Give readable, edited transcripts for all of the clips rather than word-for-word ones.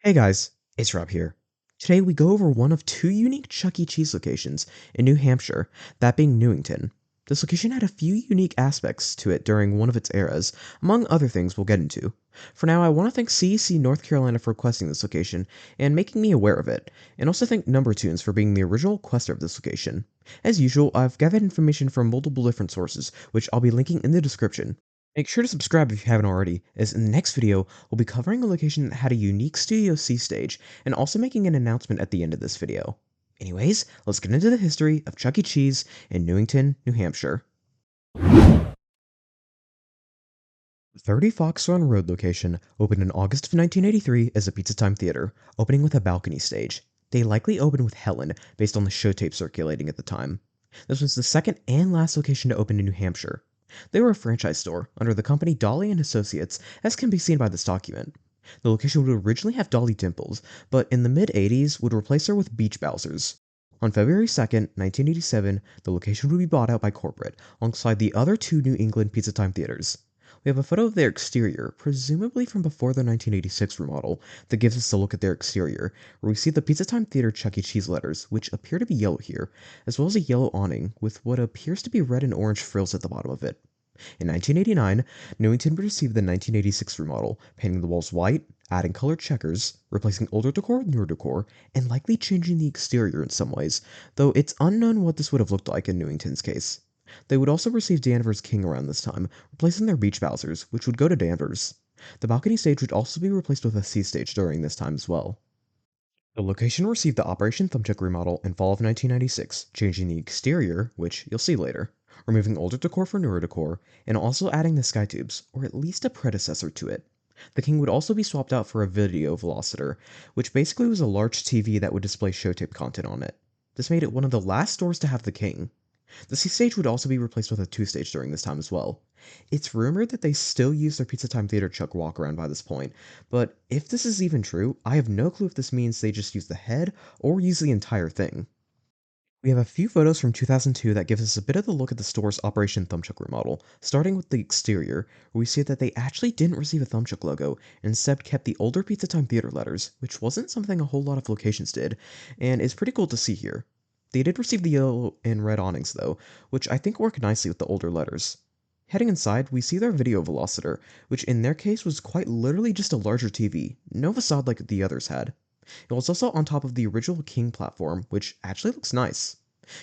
Hey guys, it's Rob here. Today we go over one of two unique Chuck E. Cheese locations in New Hampshire, that being Newington. This location had a few unique aspects to it during one of its eras, among other things we'll get into. For now, I want to thank CEC North Carolina for requesting this location and making me aware of it, and also thank Number Tunes for being the original requester of this location. As usual, I've gathered information from multiple different sources, which I'll be linking in the description. Make sure to subscribe if you haven't already, as in the next video, we'll be covering a location that had a unique Studio C stage, and also making an announcement at the end of this video. Anyways, let's get into the history of Chuck E. Cheese in Newington, New Hampshire. The 30 Fox Run Road location opened in August of 1983 as a Pizza Time theater, opening with a balcony stage. They likely opened with Helen, based on the show tape circulating at the time. This was the second and last location to open in New Hampshire. They were a franchise store under the company Dolly and Associates, as can be seen by this document. The location would originally have Dolly Dimples, but in the mid-80s would replace her with Beach Bowsers. On February 2nd, 1987, the location would be bought out by corporate, alongside the other two New England Pizza Time theaters. We have a photo of their exterior, presumably from before the 1986 remodel, that gives us a look at their exterior, where we see the Pizza Time Theater Chuck E. Cheese letters, which appear to be yellow here, as well as a yellow awning with what appears to be red and orange frills at the bottom of it. In 1989, Newington received the 1986 remodel, painting the walls white, adding colored checkers, replacing older decor with newer decor, and likely changing the exterior in some ways, though it's unknown what this would have looked like in Newington's case. They would also receive Danvers King around this time, replacing their Beach Bowsers, which would go to Danvers. The balcony stage would also be replaced with a C stage during this time as well. The location received the Operation Thumbchuck remodel in fall of 1996, changing the exterior, which you'll see later, removing older decor for newer decor, and also adding the Skytubes, or at least a predecessor to it. The King would also be swapped out for a video velocitor, which basically was a large TV that would display showtape content on it. This made it one of the last stores to have the King. The C stage would also be replaced with a 2 stage during this time as well. It's rumored that they still use their Pizza Time Theater Chuck walk around by this point, but if this is even true, I have no clue if this means they just use the head or use the entire thing. We have a few photos from 2002 that gives us a bit of a look at the store's Operation Thumbchuck remodel, starting with the exterior, where we see that they actually didn't receive a Thumbchuck logo, and instead kept the older Pizza Time Theater letters, which wasn't something a whole lot of locations did, and is pretty cool to see here. They did receive the yellow and red awnings though, which I think work nicely with the older letters. Heading inside, we see their video velocitor, which in their case was quite literally just a larger TV, no facade like the others had. It was also on top of the original King platform, which actually looks nice.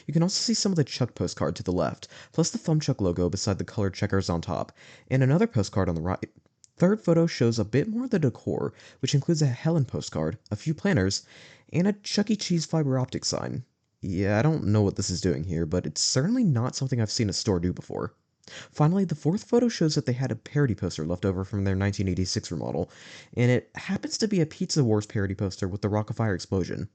You can also see some of the Chuck postcard to the left, plus the Thumbchuck logo beside the colored checkers on top, and another postcard on the right. Third photo shows a bit more of the decor, which includes a Helen postcard, a few planners, and a Chuck E. Cheese fiber optic sign. Yeah, I don't know what this is doing here, but it's certainly not something I've seen a store do before. Finally, the fourth photo shows that they had a parody poster left over from their 1986 remodel, and it happens to be a Pizza Wars parody poster with the Rock of Fire explosion.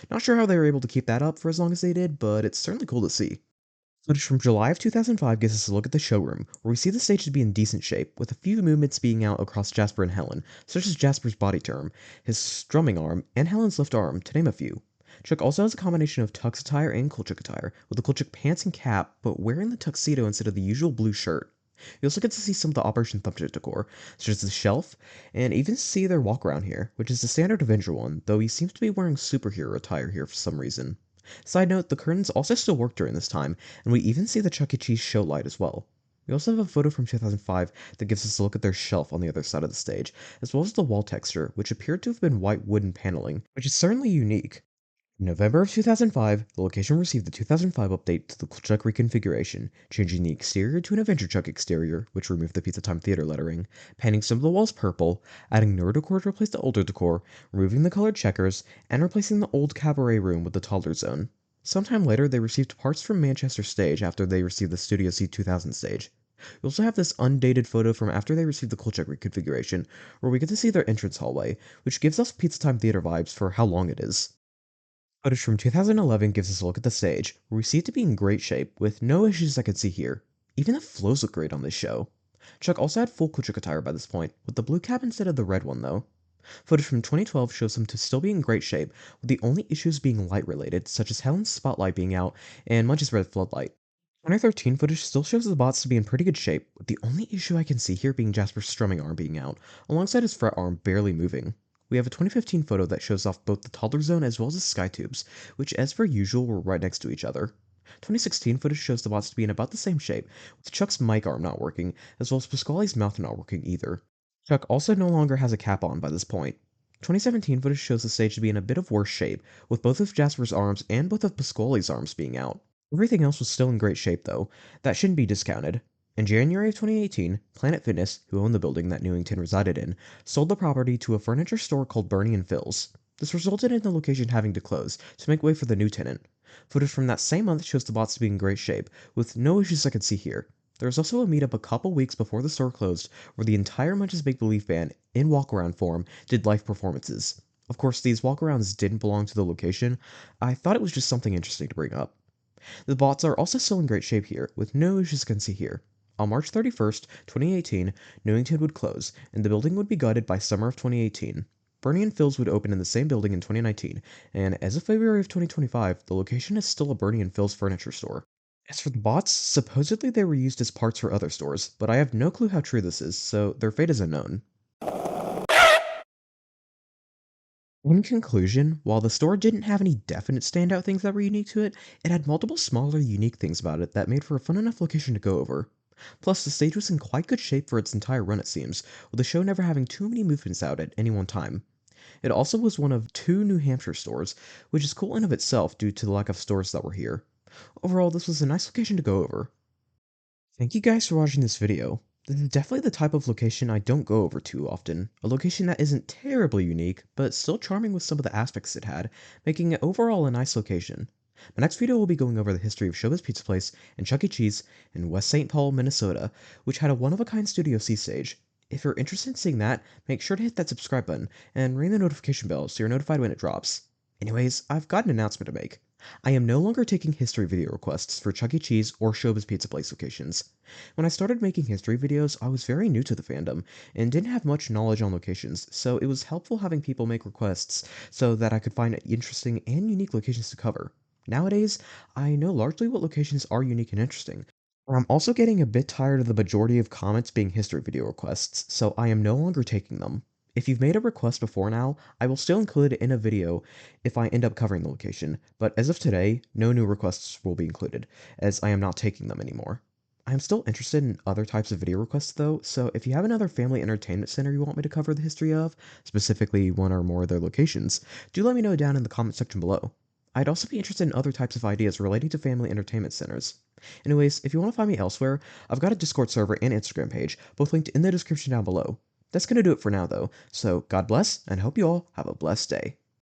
Not sure how they were able to keep that up for as long as they did, but it's certainly cool to see. Footage from July of 2005 gives us a look at the showroom, where we see the stage to be in decent shape, with a few movements being out across Jasper and Helen, such as Jasper's body term, his strumming arm, and Helen's left arm, to name a few. Chuck also has a combination of tux attire and Kolchak attire, with the Kolchak pants and cap, but wearing the tuxedo instead of the usual blue shirt. You also get to see some of the Operation Thumbchuck decor, such as the shelf, and even see their walk around here, which is the standard Avenger one, though he seems to be wearing superhero attire here for some reason. Side note, the curtains also still work during this time, and we even see the Chuck E. Cheese show light as well. We also have a photo from 2005 that gives us a look at their shelf on the other side of the stage, as well as the wall texture, which appeared to have been white wooden paneling, which is certainly unique. In November of 2005, the location received the 2005 update to the Chuck reconfiguration, changing the exterior to an Avenger Chuck exterior, which removed the Pizza Time Theater lettering, painting some of the walls purple, adding newer decor to replace the older decor, removing the colored checkers, and replacing the old cabaret room with the toddler zone. Sometime later, they received parts from Manchester Stage after they received the Studio C 2000 stage. We also have this undated photo from after they received the Kolchak reconfiguration, where we get to see their entrance hallway, which gives us Pizza Time Theater vibes for how long it is. Footage from 2011 gives us a look at the stage, where we see it to be in great shape, with no issues I could see here. Even the flows look great on this show. Chuck also had full Kuchik attire by this point, with the blue cap instead of the red one though. Footage from 2012 shows them to still be in great shape, with the only issues being light related, such as Helen's spotlight being out and Munch's red floodlight. 2013 footage still shows the bots to be in pretty good shape, with the only issue I can see here being Jasper's strumming arm being out, alongside his fret arm barely moving. We have a 2015 photo that shows off both the toddler zone as well as the sky tubes, which as per usual were right next to each other. 2016 footage shows the bots to be in about the same shape, with Chuck's mic arm not working, as well as Pasquale's mouth not working either. Chuck also no longer has a cap on by this point. 2017 footage shows the stage to be in a bit of worse shape, with both of Jasper's arms and both of Pasquale's arms being out. Everything else was still in great shape though. That shouldn't be discounted. In January of 2018, Planet Fitness, who owned the building that Newington resided in, sold the property to a furniture store called Bernie and Phil's. This resulted in the location having to close to make way for the new tenant. Footage from that same month shows the bots to be in great shape, with no issues I can see here. There was also a meetup a couple weeks before the store closed where the entire Munch's Make Believe band, in walkaround form, did live performances. Of course, these walkarounds didn't belong to the location. I thought it was just something interesting to bring up. The bots are also still in great shape here, with no issues I can see here. On March 31st, 2018, Newington would close, and the building would be gutted by summer of 2018. Bernie and Phil's would open in the same building in 2019, and as of February of 2025, the location is still a Bernie and Phil's furniture store. As for the bots, supposedly they were used as parts for other stores, but I have no clue how true this is, so their fate is unknown. In conclusion, while the store didn't have any definite standout things that were unique to it, it had multiple smaller, unique things about it that made for a fun enough location to go over. Plus, the stage was in quite good shape for its entire run, it seems, with the show never having too many movements out at any one time. It also was one of two New Hampshire stores, which is cool in of itself due to the lack of stores that were here. Overall, this was a nice location to go over. Thank you guys for watching this video. This is definitely the type of location I don't go over too often. A location that isn't terribly unique, but still charming with some of the aspects it had, making it overall a nice location. My next video will be going over the history of Showbiz Pizza Place and Chuck E. Cheese in West St. Paul, Minnesota, which had a one-of-a-kind Studio C stage. If you're interested in seeing that, make sure to hit that subscribe button and ring the notification bell so you're notified when it drops. Anyways, I've got an announcement to make. I am no longer taking history video requests for Chuck E. Cheese or Showbiz Pizza Place locations. When I started making history videos, I was very new to the fandom and didn't have much knowledge on locations, so it was helpful having people make requests so that I could find interesting and unique locations to cover. Nowadays, I know largely what locations are unique and interesting. I'm also getting a bit tired of the majority of comments being history video requests, so I am no longer taking them. If you've made a request before now, I will still include it in a video if I end up covering the location, but as of today, no new requests will be included, as I am not taking them anymore. I am still interested in other types of video requests though, so if you have another family entertainment center you want me to cover the history of, specifically one or more of their locations, do let me know down in the comment section below. I'd also be interested in other types of ideas relating to family entertainment centers. Anyways, if you want to find me elsewhere, I've got a Discord server and Instagram page, both linked in the description down below. That's gonna do it for now though, so God bless, and hope you all have a blessed day.